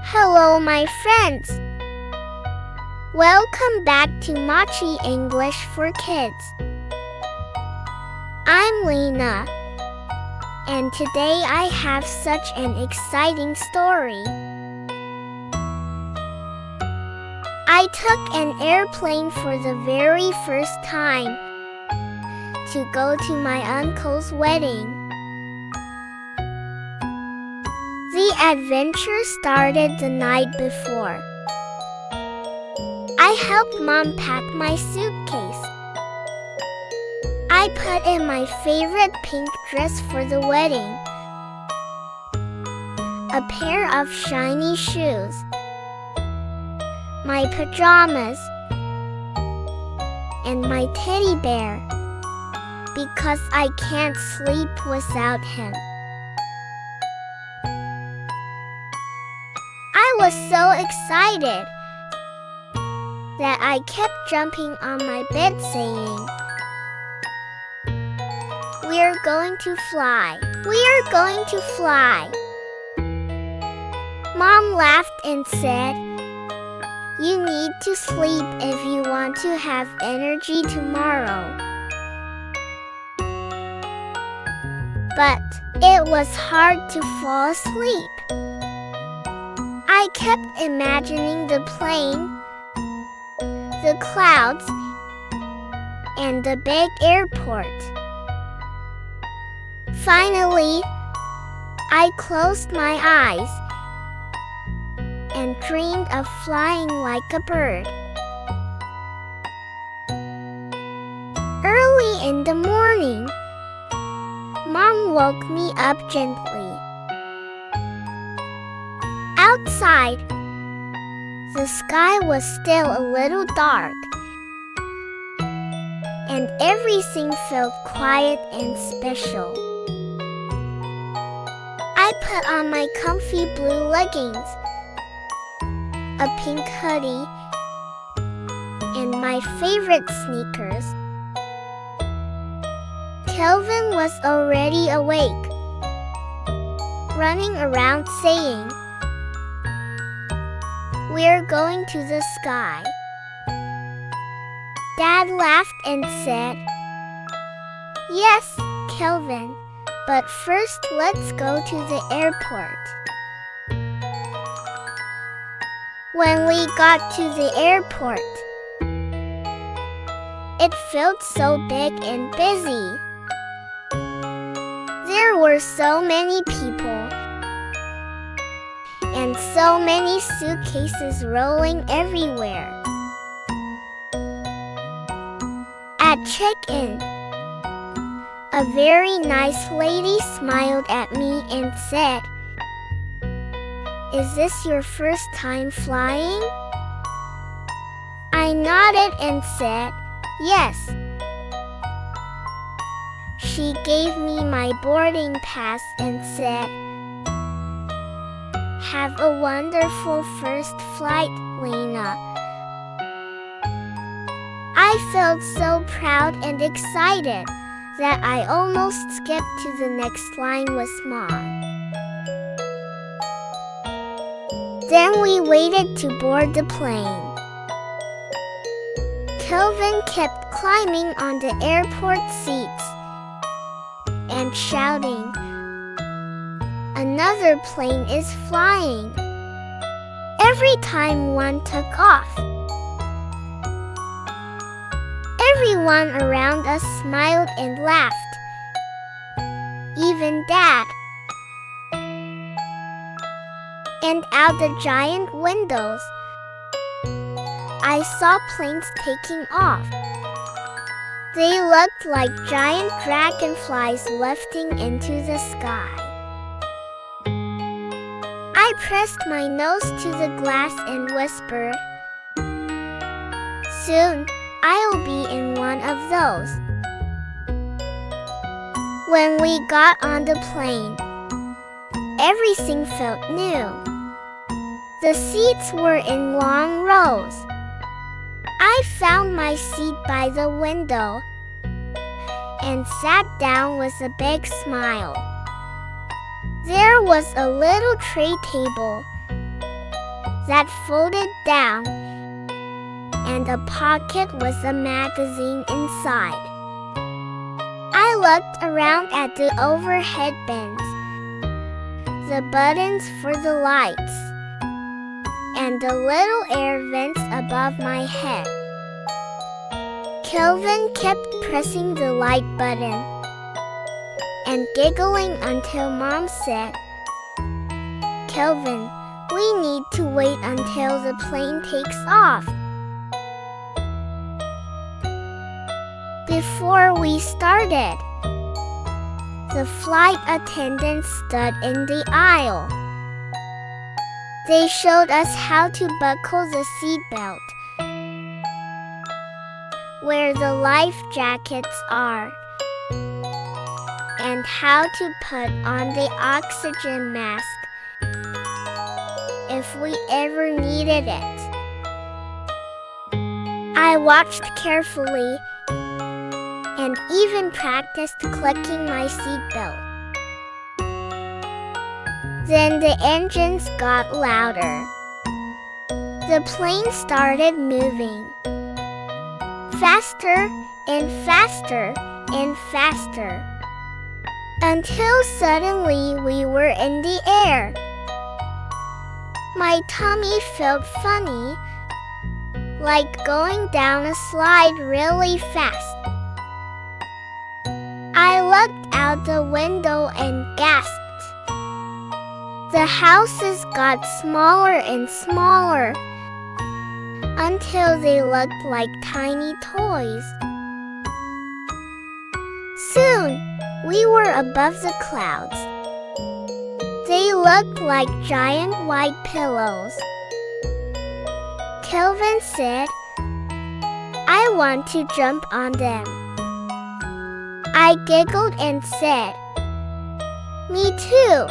Hello, my friends. Welcome back to Maci English for Kids. I'm Lina, and today I have such an exciting story. I took an airplane for the very first time to go to my uncle's wedding. The adventure started the night before. I helped Mom pack my suitcase. I put in my favorite pink dress for the wedding, a pair of shiny shoes, my pajamas, and my teddy bear, because I can't sleep without him. I was so excited that I kept jumping on my bed saying, "We're going to fly. We're going to fly." Mom laughed and said, "You need to sleep if you want to have energy tomorrow." But it was hard to fall asleep. I kept imagining the plane, the clouds, and the big airport. Finally, I closed my eyes and dreamed of flying like a bird. Early in the morning, Mom woke me up gently. Outside, the sky was still a little dark, and everything felt quiet and special. I put on my comfy blue leggings, a pink hoodie, and my favorite sneakers. Kelvin was already awake, running around saying, "We're going to the sky." Dad laughed and said, "Yes, Kelvin, but first let's go to the airport." When we got to the airport, it felt so big and busy. There were so many people, and so many suitcases rolling everywhere. At check-in, a very nice lady smiled at me and said, "Is this your first time flying?" I nodded and said, "Yes." She gave me my boarding pass and said, "Have a wonderful first flight, Lina." I felt so proud and excited that I almost skipped to the next line with Mom. Then we waited to board the plane. Kelvin kept climbing on the airport seats and shouting, "Another plane is flying," every time one took off. Everyone around us smiled and laughed, even Dad. And out the giant windows, I saw planes taking off. They looked like giant dragonflies lifting into the sky. I pressed my nose to the glass and whispered, "Soon, I'll be in one of those." When we got on the plane, everything felt new. The seats were in long rows. I found my seat by the window and sat down with a big smile. There was a little tray table that folded down, and a pocket with a magazine inside. I looked around at the overhead bins, the buttons for the lights, and the little air vents above my head. Kelvin kept pressing the light button and giggling until Mom said, "Kelvin, we need to wait until the plane takes off." Before we started, the flight attendants stood in the aisle. They showed us how to buckle the seatbelt, where the life jackets are, and how to put on the oxygen mask if we ever needed it. I watched carefully and even practiced clicking my seatbelt. Then the engines got louder. The plane started moving. Faster and faster and faster, until suddenly we were in the air. My tummy felt funny, like going down a slide really fast. I looked out the window and gasped. The houses got smaller and smaller, until they looked like tiny toys. Soon, we were above the clouds. They looked like giant white pillows. Kelvin said, "I want to jump on them." I giggled and said, "Me too."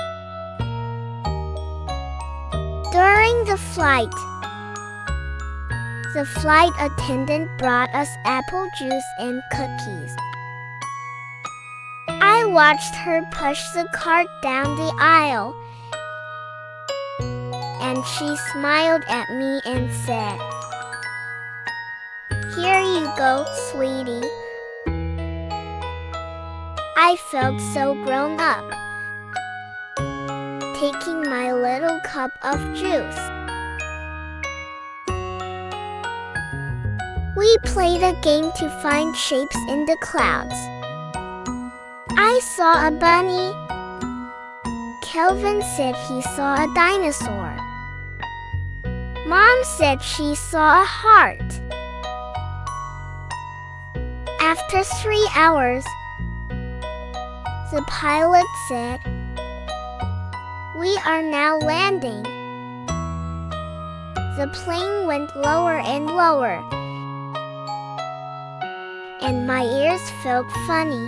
During the flight attendant brought us apple juice and cookies. I watched her push the cart down the aisle, and she smiled at me and said, "Here you go, sweetie." I felt so grown up, taking my little cup of juice. We played a game to find shapes in the clouds. I saw a bunny. Kelvin said he saw a dinosaur. Mom said she saw a heart. After 3 hours, the pilot said, "We are now landing." The plane went lower and lower, and my ears felt funny.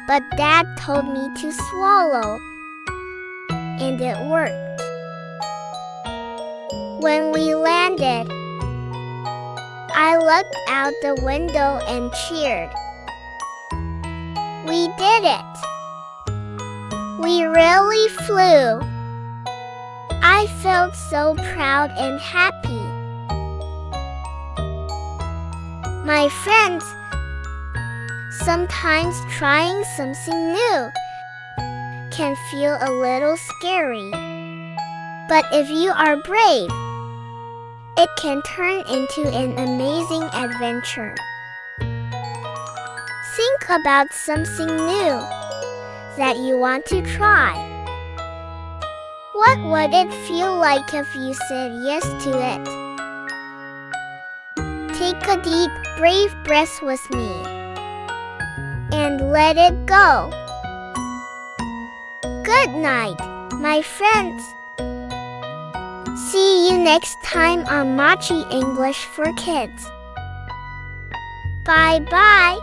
But Dad told me to swallow, and it worked. When we landed, I looked out the window and cheered. We did it! We really flew! I felt so proud and happy. My friends, sometimes trying something new can feel a little scary. But if you are brave, it can turn into an amazing adventure. Think about something new that you want to try. What would it feel like if you said yes to it? Take a deep, brave breath with me and let it go. Good night, my friends. See you next time on Maci English for Kids. Bye-bye.